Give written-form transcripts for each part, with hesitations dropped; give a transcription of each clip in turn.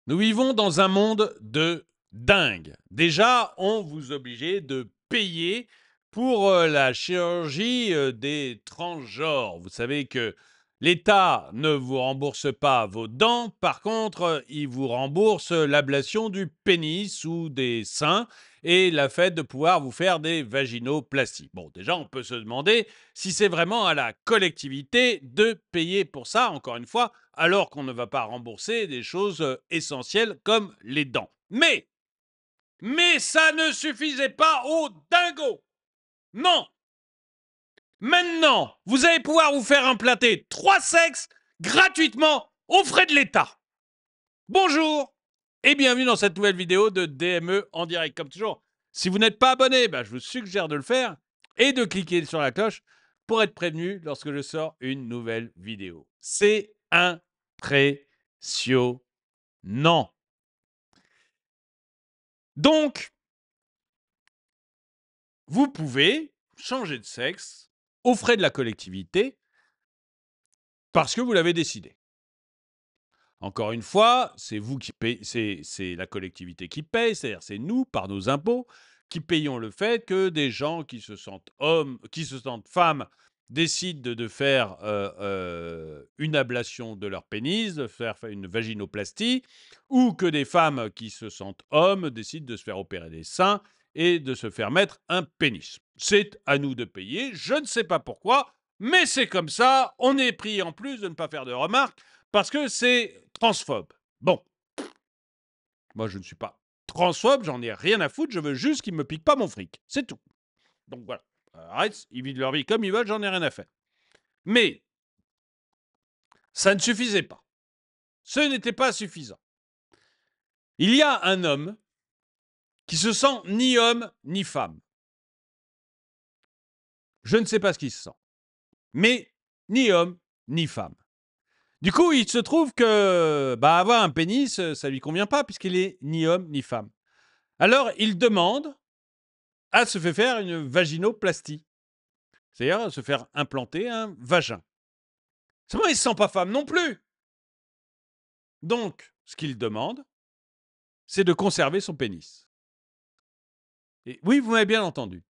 Nous vivons dans un monde de dingue. Déjà, on vous obligeait de payer pour la chirurgie des transgenres. Vous savez que l'État ne vous rembourse pas vos dents, par contre, il vous rembourse l'ablation du pénis ou des seins et la fait de pouvoir vous faire des vaginoplasties. Bon, déjà, on peut se demander si c'est vraiment à la collectivité de payer pour ça. Encore une fois, alors qu'on ne va pas rembourser des choses essentielles comme les dents. Mais ça ne suffisait pas aux dingos. Non. Maintenant, vous allez pouvoir vous faire implanter 3 sexes gratuitement aux frais de l'État. Bonjour et bienvenue dans cette nouvelle vidéo de DME en direct. Comme toujours, si vous n'êtes pas abonné, je vous suggère de le faire et de cliquer sur la cloche pour être prévenu lorsque je sors une nouvelle vidéo. C'est impressionnant. Donc, vous pouvez changer de sexe aux frais de la collectivité parce que vous l'avez décidé. Encore une fois, c'est vous qui payez, c'est la collectivité qui paye, c'est-à-dire c'est nous, par nos impôts, qui payons le fait que des gens qui se sentent hommes, qui se sentent femmes, décident de faire une ablation de leur pénis, de faire une vaginoplastie, ou que des femmes qui se sentent hommes décident de se faire opérer des seins et de se faire mettre un pénis. C'est à nous de payer, je ne sais pas pourquoi, mais c'est comme ça, on est pris en plus de ne pas faire de remarques, parce que c'est transphobe. Bon, moi je ne suis pas transphobe, j'en ai rien à foutre, je veux juste qu'ils me piquent pas mon fric, c'est tout. Donc voilà, arrête, ils vivent leur vie comme ils veulent, j'en ai rien à faire. Mais ça ne suffisait pas. Ce n'était pas suffisant. Il y a un homme qui se sent ni homme ni femme. Je ne sais pas ce qu'il se sent, mais ni homme ni femme. Du coup, il se trouve que avoir un pénis, ça lui convient pas puisqu'il est ni homme ni femme. Alors, il demande à se faire une vaginoplastie, c'est-à-dire à se faire implanter un vagin. Seulement, il ne se sent pas femme non plus. Donc, ce qu'il demande, c'est de conserver son pénis. Et oui, vous m'avez bien entendu.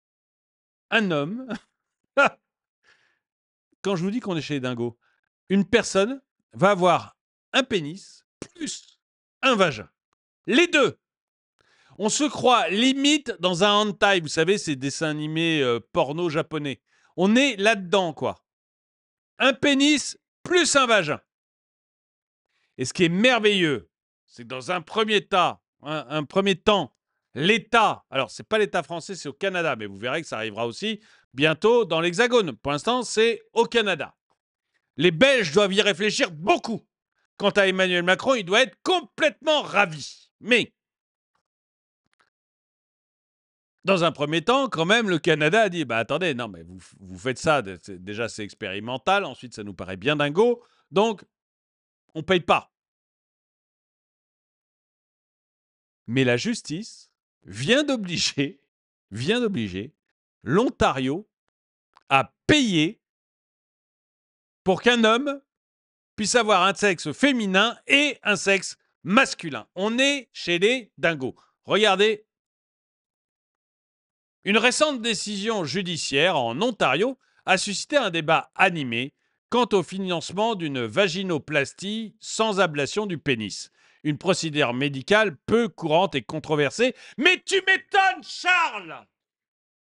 Un homme, quand je vous dis qu'on est chez les dingos, une personne va avoir un pénis plus un vagin. Les deux. On se croit limite dans un hentai, vous savez, ces dessins animés porno japonais. On est là-dedans, quoi. Un pénis plus un vagin. Et ce qui est merveilleux, c'est que dans un premier temps, l'État, alors c'est pas l'État français, c'est au Canada, mais vous verrez que ça arrivera aussi bientôt dans l'Hexagone. Pour l'instant, c'est au Canada. Les Belges doivent y réfléchir beaucoup. Quant à Emmanuel Macron, il doit être complètement ravi. Mais dans un premier temps, quand même, le Canada a dit attendez, non, mais vous faites ça, déjà c'est expérimental, ensuite ça nous paraît bien dingo, donc on paye pas. Mais la justice vient d'obliger l'Ontario à payer pour qu'un homme puisse avoir un sexe féminin et un sexe masculin. On est chez les dingos. Regardez, une récente décision judiciaire en Ontario a suscité un débat animé quant au financement d'une vaginoplastie sans ablation du pénis. Une procédure médicale peu courante et controversée. Mais tu m'étonnes, Charles!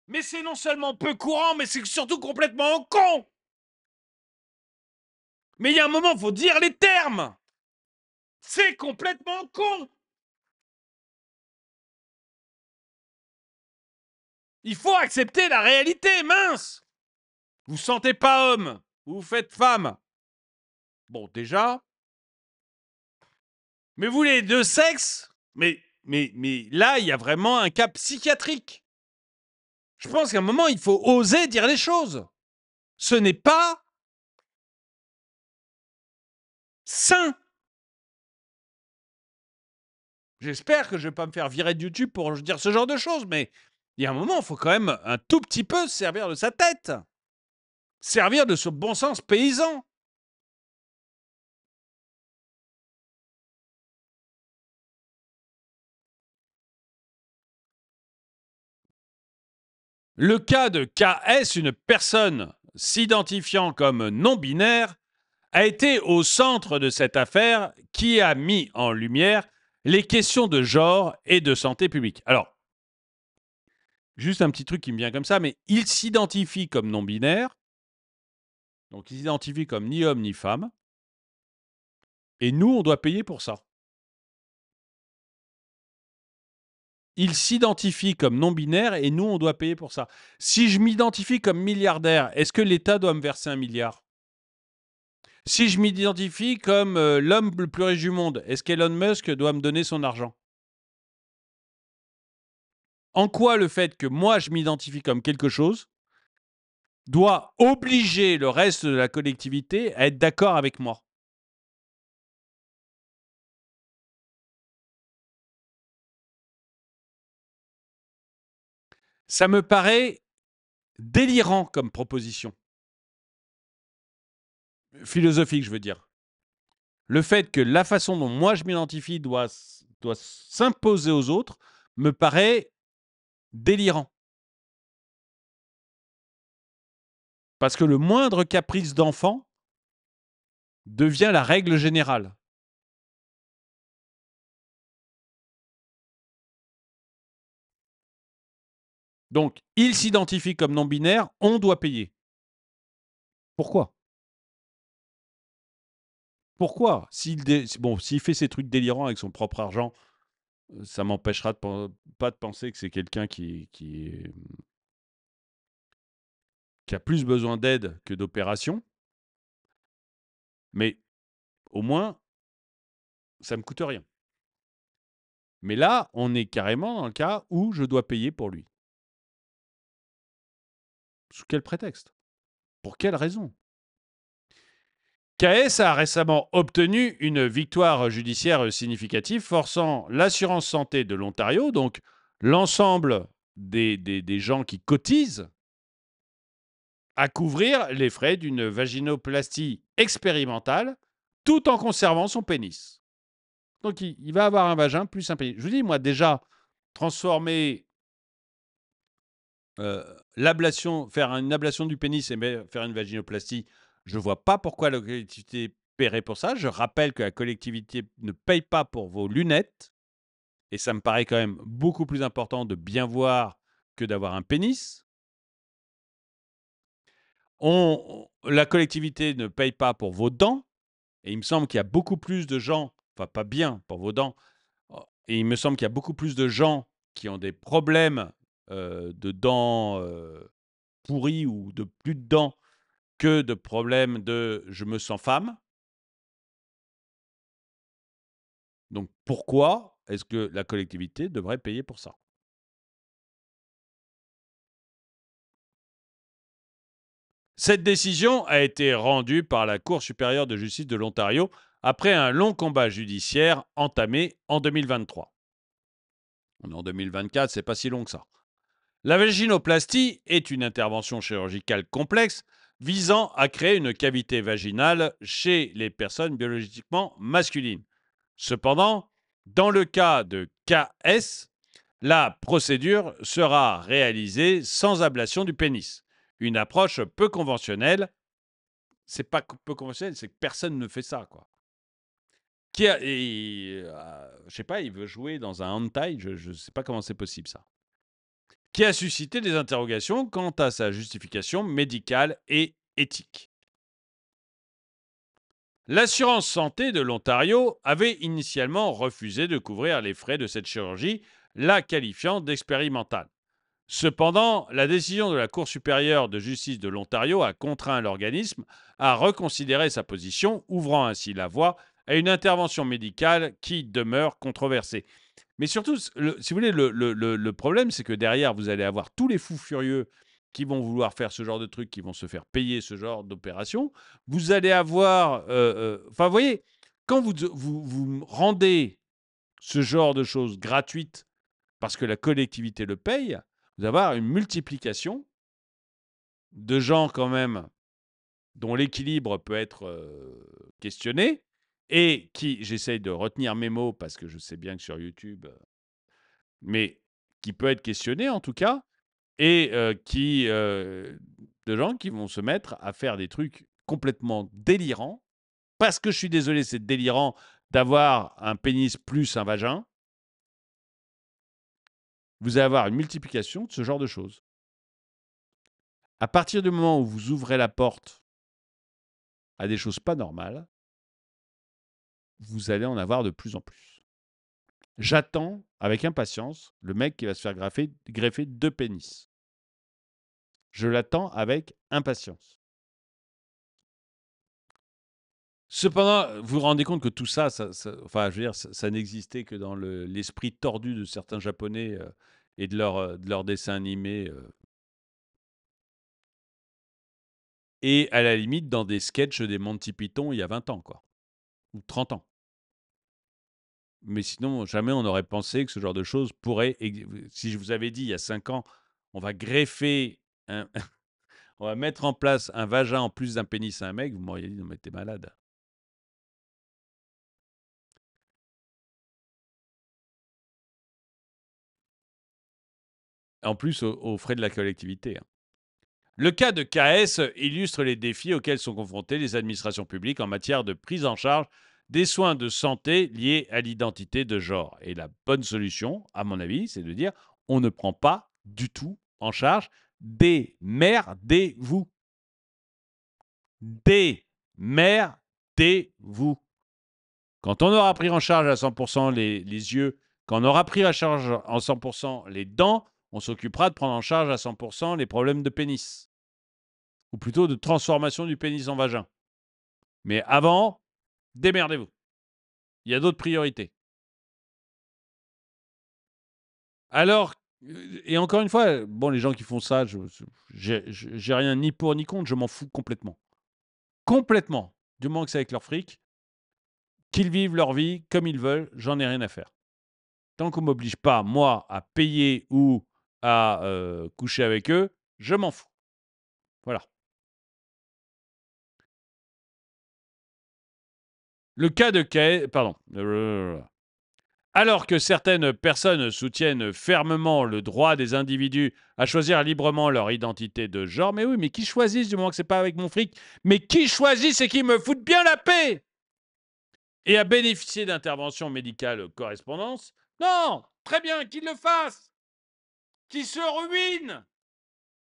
Mais c'est non seulement peu courant, mais c'est surtout complètement con! Mais il y a un moment, il faut dire les termes! C'est complètement con! Il faut accepter la réalité, mince! Vous ne sentez pas homme, vous vous faites femme. Bon, déjà. Mais vous, les deux sexes, mais là, il y a vraiment un cas psychiatrique. Je pense qu'à un moment, il faut oser dire les choses. Ce n'est pas sain. J'espère que je ne vais pas me faire virer de YouTube pour dire ce genre de choses, mais il y a un moment, il faut quand même un tout petit peu se servir de sa tête. Servir de ce bon sens paysan. Le cas de KS, une personne s'identifiant comme non-binaire, a été au centre de cette affaire qui a mis en lumière les questions de genre et de santé publique. Alors, juste un petit truc qui me vient comme ça, mais il s'identifie comme non-binaire, donc il s'identifie comme ni homme ni femme, et nous, on doit payer pour ça. Il s'identifie comme non-binaire et nous, on doit payer pour ça. Si je m'identifie comme milliardaire, est-ce que l'État doit me verser 1 milliard? Si je m'identifie comme l'homme le plus riche du monde, est-ce qu'Elon Musk doit me donner son argent? En quoi le fait que moi, je m'identifie comme quelque chose doit obliger le reste de la collectivité à être d'accord avec moi? Ça me paraît délirant comme proposition. Philosophique, je veux dire. Le fait que la façon dont moi je m'identifie doit s'imposer aux autres me paraît délirant. Parce que le moindre caprice d'enfant devient la règle générale. Donc, il s'identifie comme non-binaire, on doit payer. Pourquoi? Pourquoi? S'il fait ses trucs délirants avec son propre argent, ça m'empêchera pas de penser que c'est quelqu'un qui a plus besoin d'aide que d'opération. Mais au moins, ça me coûte rien. Mais là, on est carrément dans le cas où je dois payer pour lui. Sous quel prétexte? Pour quelle raison? KS a récemment obtenu une victoire judiciaire significative, forçant l'assurance santé de l'Ontario, donc l'ensemble des gens qui cotisent, à couvrir les frais d'une vaginoplastie expérimentale tout en conservant son pénis. Donc il va avoir un vagin plus un pénis. Je vous dis, moi déjà, transformer l'ablation, faire une ablation du pénis et faire une vaginoplastie, je ne vois pas pourquoi la collectivité paierait pour ça. Je rappelle que la collectivité ne paye pas pour vos lunettes. Et ça me paraît quand même beaucoup plus important de bien voir que d'avoir un pénis. La collectivité ne paye pas pour vos dents. Et il me semble qu'il y a beaucoup plus de gens, enfin pas bien pour vos dents, et il me semble qu'il y a beaucoup plus de gens qui ont des problèmes de dents pourries ou de plus de dents que de problèmes de je me sens femme. Donc pourquoi est-ce que la collectivité devrait payer pour ça? Cette décision a été rendue par la Cour supérieure de justice de l'Ontario après un long combat judiciaire entamé en 2023. On est en 2024, c'est pas si long que ça. La vaginoplastie est une intervention chirurgicale complexe visant à créer une cavité vaginale chez les personnes biologiquement masculines. Cependant, dans le cas de KS, la procédure sera réalisée sans ablation du pénis. Une approche peu conventionnelle. C'est pas peu conventionnel, c'est que personne ne fait ça, quoi. Je sais pas, il veut jouer dans un hentai, je sais pas comment c'est possible ça. Qui a suscité des interrogations quant à sa justification médicale et éthique. L'assurance santé de l'Ontario avait initialement refusé de couvrir les frais de cette chirurgie, la qualifiant d'expérimentale. Cependant, la décision de la Cour supérieure de justice de l'Ontario a contraint l'organisme à reconsidérer sa position, ouvrant ainsi la voie à une intervention médicale qui demeure controversée. Mais surtout, si vous voulez, le problème, c'est que derrière, vous allez avoir tous les fous furieux qui vont vouloir faire ce genre de trucs, qui vont se faire payer ce genre d'opération. Vous allez avoir... Enfin, vous voyez, quand vous rendez ce genre de choses gratuites parce que la collectivité le paye, vous allez avoir une multiplication de gens quand même dont l'équilibre peut être questionné et qui, j'essaye de retenir mes mots parce que je sais bien que sur YouTube, mais qui peut être questionné en tout cas, et de gens qui vont se mettre à faire des trucs complètement délirants. Parce que je suis désolé, c'est délirant d'avoir un pénis plus un vagin. Vous allez avoir une multiplication de ce genre de choses. À partir du moment où vous ouvrez la porte à des choses pas normales, vous allez en avoir de plus en plus. J'attends avec impatience le mec qui va se faire greffer 2 pénis. Je l'attends avec impatience. Cependant, vous vous rendez compte que tout ça, enfin, je veux dire, ça n'existait que dans l'esprit tordu de certains Japonais et de leurs dessins animés et à la limite dans des sketchs des Monty Python il y a 20 ans, quoi, ou 30 ans. Mais sinon, jamais on n'aurait pensé que ce genre de choses pourrait... Si je vous avais dit il y a 5 ans, on va greffer, on va mettre en place un vagin en plus d'un pénis à un mec, vous m'auriez dit, non mais t'es malade. En plus, aux frais de la collectivité. Hein. Le cas de KS illustre les défis auxquels sont confrontées les administrations publiques en matière de prise en charge des soins de santé liés à l'identité de genre. Et la bonne solution, à mon avis, c'est de dire on ne prend pas du tout en charge. Démerdez-vous. Démerdez-vous. Quand on aura pris en charge à 100% les yeux, quand on aura pris en charge à 100% les dents, on s'occupera de prendre en charge à 100% les problèmes de pénis. Ou plutôt de transformation du pénis en vagin. Mais avant, démerdez-vous. Il y a d'autres priorités. Alors, et encore une fois, bon, les gens qui font ça, j'ai rien ni pour ni contre, je m'en fous complètement. Complètement. Du moment que c'est avec leur fric, qu'ils vivent leur vie comme ils veulent, j'en ai rien à faire. Tant qu'on ne m'oblige pas, moi, à payer ou à coucher avec eux, je m'en fous. Voilà. Le cas de pardon. Alors que certaines personnes soutiennent fermement le droit des individus à choisir librement leur identité de genre, mais oui, mais qui choisissent du moment que c'est pas avec mon fric, mais qui choisissent et qui me foutent bien la paix et à bénéficier d'interventions médicales correspondantes, non, très bien, qu'ils le fassent, qu'ils se ruinent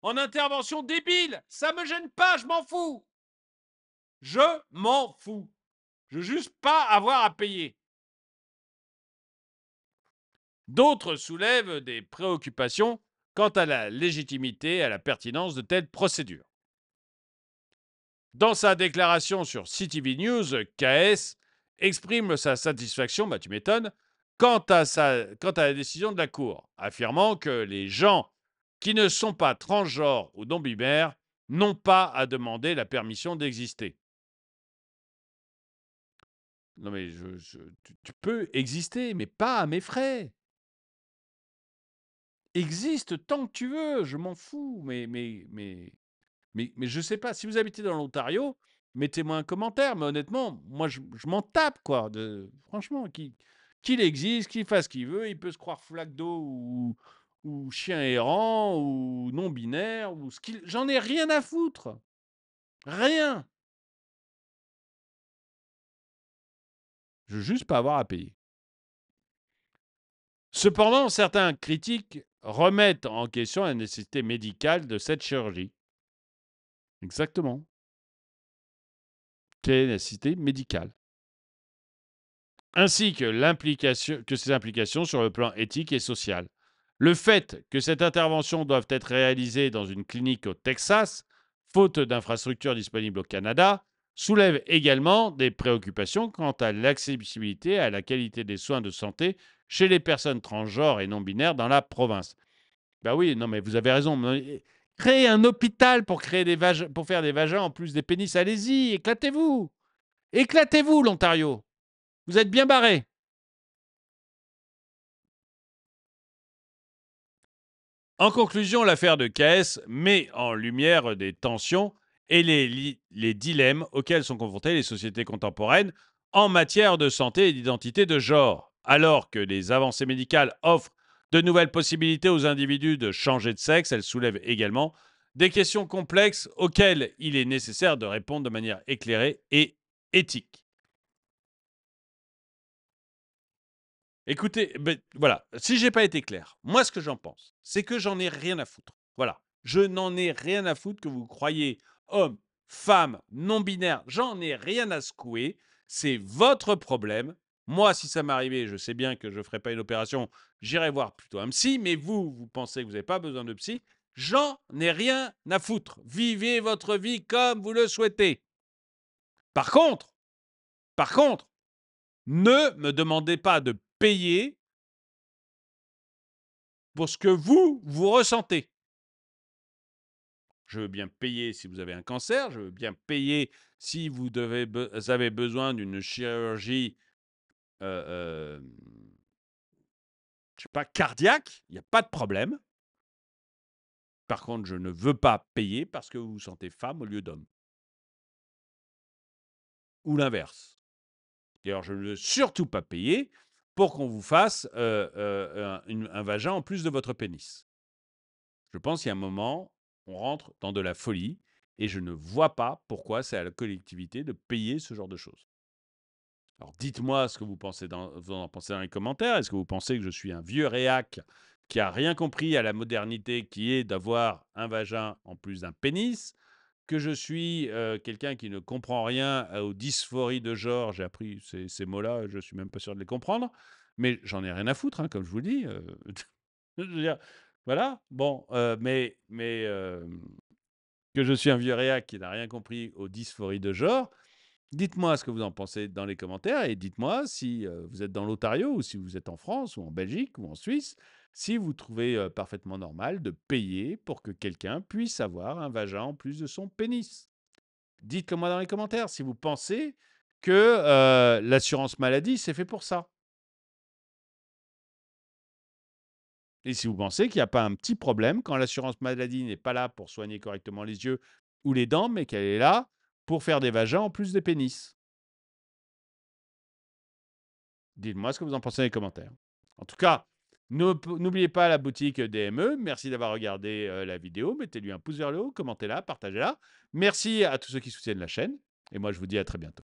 en intervention débile, ça me gêne pas, je m'en fous. Je m'en fous. Je veux juste pas avoir à payer. D'autres soulèvent des préoccupations quant à la légitimité et à la pertinence de telles procédures. Dans sa déclaration sur CTV News, KS exprime sa satisfaction, tu m'étonnes, quant à la décision de la Cour, affirmant que les gens qui ne sont pas transgenres ou non-binaires n'ont pas à demander la permission d'exister. Non mais tu peux exister, mais pas à mes frais. Existe tant que tu veux, je m'en fous, mais je sais pas, si vous habitez dans l'Ontario, mettez-moi un commentaire, mais honnêtement, moi je m'en tape, quoi. Franchement, qu'il existe, qu'il fasse ce qu'il veut, il peut se croire flaque d'eau ou chien errant ou non-binaire, ou ce qu'il... J'en ai rien à foutre. Rien. Je veux juste pas avoir à payer. Cependant, certains critiques remettent en question la nécessité médicale de cette chirurgie. Exactement. Quelle est la nécessité médicale? Ainsi que ses implications sur le plan éthique et social. Le fait que cette intervention doive être réalisée dans une clinique au Texas, faute d'infrastructures disponibles au Canada, soulève également des préoccupations quant à l'accessibilité et à la qualité des soins de santé chez les personnes transgenres et non-binaires dans la province. Ben oui, non mais vous avez raison. Créez un hôpital pour faire des vagins en plus des pénis. Allez-y, éclatez-vous. Éclatez-vous, l'Ontario. Vous êtes bien barrés. En conclusion, l'affaire de KS met en lumière des tensions et les dilemmes auxquels sont confrontées les sociétés contemporaines en matière de santé et d'identité de genre. Alors que les avancées médicales offrent de nouvelles possibilités aux individus de changer de sexe. Elle soulève également des questions complexes auxquelles il est nécessaire de répondre de manière éclairée et éthique. Écoutez, voilà, si j'ai pas été clair, moi ce que j'en pense, c'est que j'en ai rien à foutre. Voilà, je n'en ai rien à foutre que vous croyez homme, femme, non-binaire, j'en ai rien à secouer. C'est votre problème. Moi, si ça m'arrivait, je sais bien que je ne ferais pas une opération, j'irais voir plutôt un psy, mais vous pensez que vous n'avez pas besoin de psy, j'en ai rien à foutre. Vivez votre vie comme vous le souhaitez. Par contre, ne me demandez pas de payer pour ce que vous ressentez. Je veux bien payer si vous avez un cancer, je veux bien payer si vous avez besoin d'une chirurgie, je sais pas, cardiaque, il n'y a pas de problème. Par contre, je ne veux pas payer parce que vous vous sentez femme au lieu d'homme. Ou l'inverse. D'ailleurs, je ne veux surtout pas payer pour qu'on vous fasse un vagin en plus de votre pénis. Je pense qu'il y a un moment, on rentre dans de la folie et je ne vois pas pourquoi c'est à la collectivité de payer ce genre de choses. Alors dites-moi ce que vous en pensez dans les commentaires. Est-ce que vous pensez que je suis un vieux réac qui a rien compris à la modernité qui est d'avoir un vagin en plus d'un pénis? Que je suis quelqu'un qui ne comprend rien aux dysphories de genre? J'ai appris ces mots-là, je ne suis même pas sûr de les comprendre. Mais j'en ai rien à foutre, hein, comme je vous le dis. Je veux dire, voilà, bon, que je suis un vieux réac qui n'a rien compris aux dysphories de genre. Dites-moi ce que vous en pensez dans les commentaires et dites-moi si vous êtes dans l'Ontario ou si vous êtes en France ou en Belgique ou en Suisse, si vous trouvez parfaitement normal de payer pour que quelqu'un puisse avoir un vagin en plus de son pénis. Dites-le moi dans les commentaires si vous pensez que l'assurance maladie, c'est fait pour ça. Et si vous pensez qu'il n'y a pas un petit problème quand l'assurance maladie n'est pas là pour soigner correctement les yeux ou les dents, mais qu'elle est là pour faire des vagins en plus des pénis. Dites-moi ce que vous en pensez dans les commentaires. En tout cas, n'oubliez pas la boutique DME. Merci d'avoir regardé la vidéo. Mettez-lui un pouce vers le haut, commentez-la, partagez-la. Merci à tous ceux qui soutiennent la chaîne. Et moi, je vous dis à très bientôt.